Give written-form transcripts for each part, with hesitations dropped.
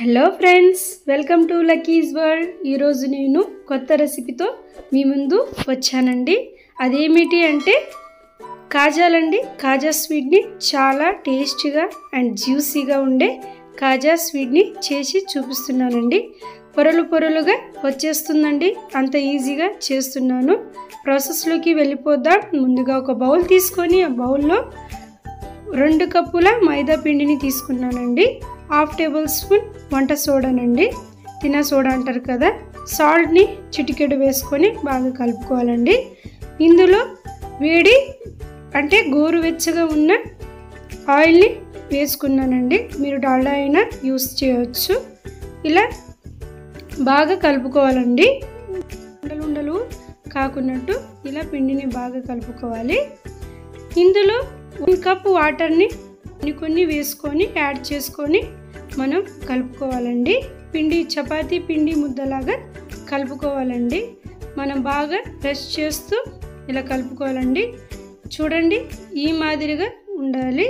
Hello friends, welcome to Lucky's world. ఈరోజు నేను కొత్త రెసిపీతో మీ ముందు వచ్చానండి. అదేమిటి అంటే కాజాలండి. కాజా స్వీట్ని చాలా టేస్టీగా అండ్ జ్యూసీగా ఉండే కాజా స్వీట్ని చేసి చూపిస్తున్నానండి. పొరలు పొరలుగా వచ్చేస్తుందండి, అంత ఈజీగా చేస్తున్నాను. ప్రాసెస్లోకి వెళ్ళిపోదాం. ముందుగా ఒక బౌల్ తీసుకొని ఆ బౌల్లో 2 కప్పుల మైదా పిండిని తీసుకున్నానండి. 1/2 టేబుల్ స్పూన్ వంట సోడానండి, తిన సోడా అంటారు కదా, సాల్ట్ని చిటికెడు వేసుకొని బాగా కలుపుకోవాలండి. ఇందులో వేడి అంటే గోరువెచ్చగా ఉన్న ఆయిల్ని వేసుకున్నానండి. మీరు డాల్డా అయినా యూస్ చేయవచ్చు. ఇలా బాగా కలుపుకోవాలండి. ఉండలు కాకున్నట్టు ఇలా పిండిని బాగా కలుపుకోవాలి. ఇందులో 1 కప్ వాటర్ని కొన్ని వేసుకొని యాడ్ చేసుకొని మనం కలుపుకోవాలండి. పిండి చపాతీ పిండి ముద్దలాగా కలుపుకోవాలండి. మనం బాగా ప్రెస్ చేస్తూ ఇలా కలుపుకోవాలండి. చూడండి, ఈ మాదిరిగా ఉండాలి.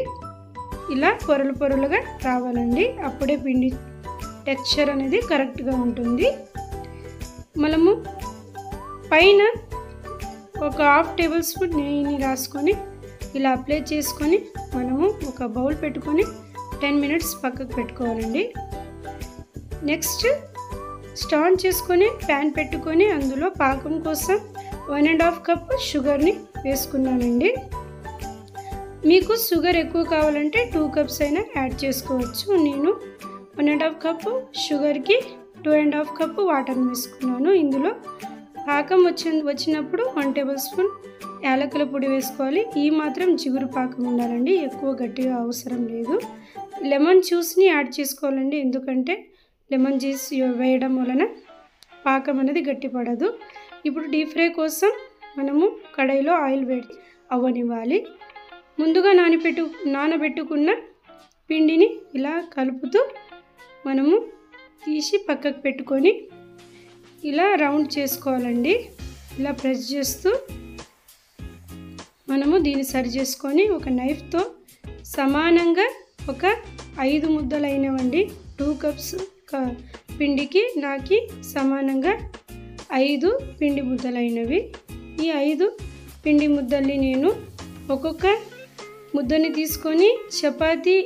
ఇలా పొరలు పొరలుగా రావాలండి. అప్పుడే పిండి టెక్స్చర్ అనేది కరెక్ట్గా ఉంటుంది. మనము పైన ఒక 1/2 టేబుల్ స్పూన్ నెయ్యిని రాసుకొని ఇలా అప్లై చేసుకొని మనము ఒక బౌల్ పెట్టుకొని 10 మినిట్స్ పక్కకు పెట్టుకోవాలండి. నెక్స్ట్ స్టవ్ ఆన్ చేసుకొని ప్యాన్ పెట్టుకొని అందులో పాకం కోసం 1.5 కప్ షుగర్ని వేసుకున్నానండి. మీకు షుగర్ ఎక్కువ కావాలంటే 2 కప్స్ అయినా యాడ్ చేసుకోవచ్చు. నేను 1.5 కప్ షుగర్కి 2.5 కప్ వాటర్ని వేసుకున్నాను. ఇందులో పాకం వచ్చినప్పుడు 1 టేబుల్ స్పూన్ యాలకుల పొడి వేసుకోవాలి. ఈ మాత్రం జిగురు పాకం ఉండాలండి, ఎక్కువ గట్టిగా అవసరం లేదు. లెమన్ జ్యూస్ని యాడ్ చేసుకోవాలండి, ఎందుకంటే లెమన్ జ్యూస్ వేయడం వలన పాకం అనేది గట్టిపడదు. ఇప్పుడు డీప్ ఫ్రై కోసం మనము కడాయిలో ఆయిల్ వేడి అవ్వనివ్వాలి. ముందుగా నానబెట్టుకున్న పిండిని ఇలా కలుపుతూ మనము తీసి పక్కకు పెట్టుకొని ఇలా రౌండ్ చేసుకోవాలండి. ఇలా ప్రెస్ చేస్తూ మనము దీన్ని సరి చేసుకొని ఒక నైఫ్తో సమానంగా ఒక 5 ముద్దలు అయినవండి. 2 కప్స్ పిండికి నాకు సమానంగా 5 పిండి ముద్దలు అయినవి. ఈ 5 పిండి ముద్దల్ని నేను ఒక్కొక్క ముద్దని తీసుకొని చపాతీ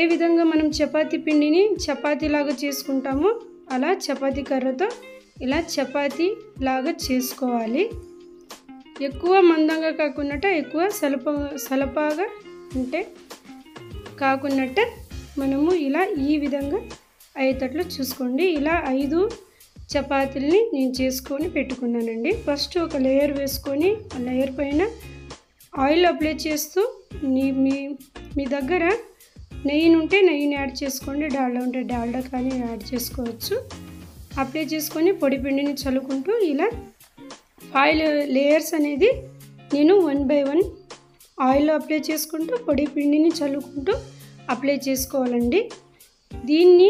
ఏ విధంగా మనం చపాతీ పిండిని చపాతీలాగా చేసుకుంటామో అలా చపాతీ కర్రతో ఇలా చపాతీ లాగా చేసుకోవాలి. ఎక్కువ మందంగా కాకున్నట్టు ఎక్కువ సలపాగా అంటే కాకున్నట్టు మనము ఇలా ఈ విధంగా అయ్యేటట్లు చూసుకోండి. ఇలా 5 చపాతీలని నేను చేసుకొని పెట్టుకున్నానండి. ఫస్ట్ ఒక లేయర్ వేసుకొని ఆ లేయర్ పైన ఆయిల్ అప్లై చేస్తూ మీ దగ్గర నెయ్యి ఉంటే నెయ్యిని యాడ్ చేసుకోండి, డాల్డా ఉంటే డాల్డా కానీ యాడ్ చేసుకోవచ్చు. అప్లై చేసుకొని పొడి పిండిని చల్లుకుంటూ ఇలా 5 లేయర్స్ అనేది నేను 1 బై 1 ఆయిల్ అప్లై చేసుకుంటూ పొడి పిండిని చల్లుకుంటూ అప్లై చేసుకోవాలండి. దీన్ని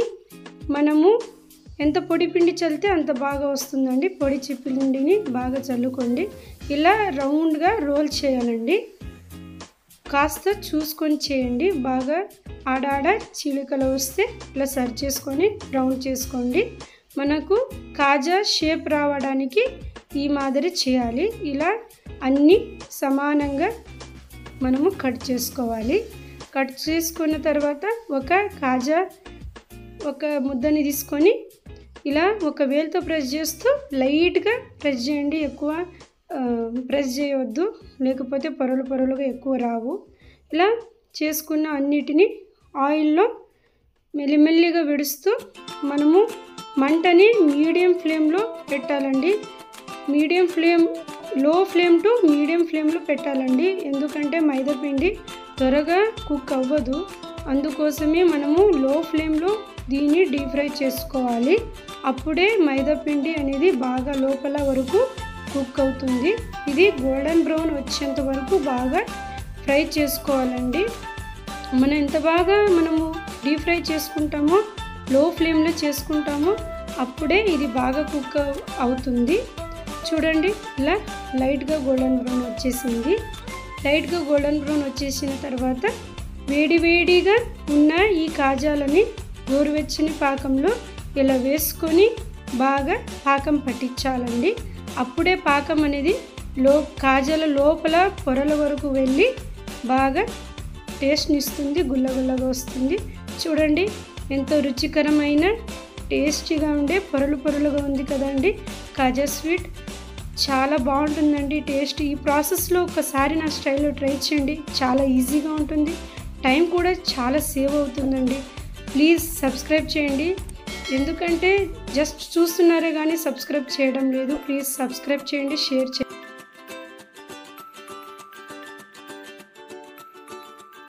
మనము ఎంత పొడి పిండి చల్లితే అంత బాగా వస్తుందండి. పొడి పిండిని బాగా చల్లుకోండి. ఇలా రౌండ్గా రోల్ చేయాలండి. కాస్త చూసుకొని చేయండి. బాగా ఆడాడ చీలికలు వస్తే ఇలా సర్వ్ చేసుకొని రౌండ్ చేసుకోండి. మనకు కాజా షేప్ రావడానికి ఈ మాదిరి చేయాలి. ఇలా అన్నీ సమానంగా మనము కట్ చేసుకోవాలి. కట్ చేసుకున్న తర్వాత ఒక ముద్దని తీసుకొని ఇలా ఒక వేలుతో ప్రెస్ చేస్తూ లైట్గా ప్రెస్ చేయండి. ఎక్కువ ప్రెస్ చేయవద్దు, లేకపోతే పొరలు పొరలుగా ఎక్కువ రావు. ఇలా చేసుకున్న అన్నిటినీ ఆయిల్లో మెల్లిమెల్లిగా విడుస్తూ మనము మంటని మీడియం ఫ్లేమ్లో పెట్టాలండి. లో ఫ్లేమ్ టు మీడియం ఫ్లేమ్లో పెట్టాలండి. ఎందుకంటే మైదా పిండి త్వరగా కుక్ అవ్వదు. అందుకోసమే మనము లో ఫ్లేమ్లో దీన్ని డీప్ ఫ్రై చేసుకోవాలి. అప్పుడే మైదా పిండి అనేది బాగా లోపల వరకు కుక్ అవుతుంది. ఇది గోల్డెన్ బ్రౌన్ వచ్చేంత వరకు బాగా ఫ్రై చేసుకోవాలండి. మనం ఎంత బాగా మనము డీప్ ఫ్రై చేసుకుంటామో, లో ఫ్లేమ్లో చేసుకుంటామో అప్పుడే ఇది బాగా కుక్ అవుతుంది. చూడండి, ఇలా లైట్గా గోల్డెన్ బ్రౌన్ వచ్చేసింది. లైట్గా గోల్డెన్ బ్రౌన్ వచ్చేసిన తర్వాత వేడివేడిగా ఉన్న ఈ కాజాలని గోరువెచ్చని పాకంలో ఇలా వేసుకొని బాగా పాకం పట్టించాలండి. అప్పుడే పాకం అనేది కాజాల లోపల పొరల వరకు వెళ్ళి బాగా టేస్ట్ని ఇస్తుంది, గుల్లగుల్లగా వస్తుంది. చూడండి ఎంతో రుచికరమైన టేస్టీగా ఉండే పొరలుగా ఉంది కదండి కాజా స్వీట్. చాలా బాగుంటుందండి టేస్ట్. ఈ ప్రాసెస్లో ఒకసారి నా స్టైల్లో ట్రై చేయండి, చాలా ఈజీగా ఉంటుంది, టైం కూడా చాలా సేవ్ అవుతుందండి. ప్లీజ్ సబ్స్క్రైబ్ చేయండి, ఎందుకంటే జస్ట్ చూస్తున్నారే కానీ సబ్స్క్రైబ్ చేయడం లేదు. ప్లీజ్ సబ్స్క్రైబ్ చేయండి, షేర్ చేయండి.